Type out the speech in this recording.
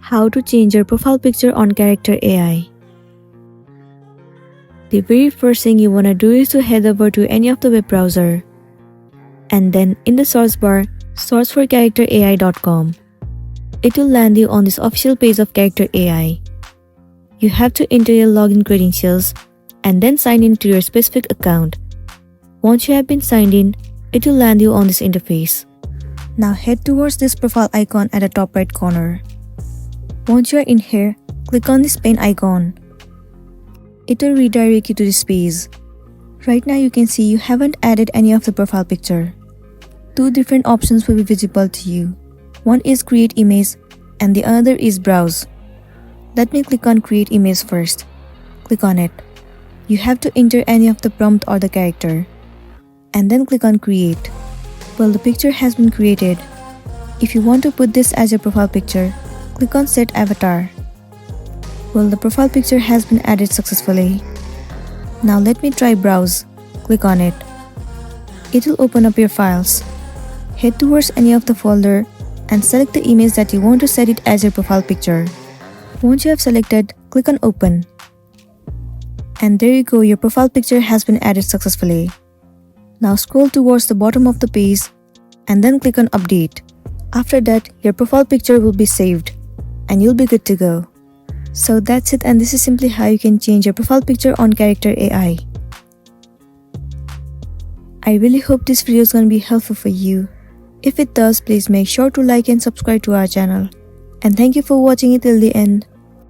How to change your profile picture on Character AI. The very first thing you want to do is to head over to any of the web browser, and then in the search bar, search for characterai.com. It will land you on this official page of Character AI. You have to enter your login credentials and then sign in to your specific account. Once you have been signed in, it will land you on this interface. Now head towards this profile icon at the top right corner. Once you are in here, click on this pen icon. It will redirect you to this page. Right now you can see you haven't added any of the profile picture. Two different options will be visible to you. One is create image and the other is browse. Let me click on create image first. Click on it. You have to enter any of the prompt or the character. And then click on create. Well, the picture has been created. If you want to put this as your profile picture, click on set avatar. Well, the profile picture has been added successfully. Now let me try browse. Click on it. It will open up your files. Head towards any of the folder and select the image that you want to set it as your profile picture. Once you have selected, click on open. And there you go, your profile picture has been added successfully. Now scroll towards the bottom of the page and then click on update. After that, your profile picture will be saved and you'll be good to go. So that's it, and this is simply how you can change your profile picture on Character AI. I really hope this video is going to be helpful for you. If it does, please make sure to like and subscribe to our channel. And thank you for watching it till the end.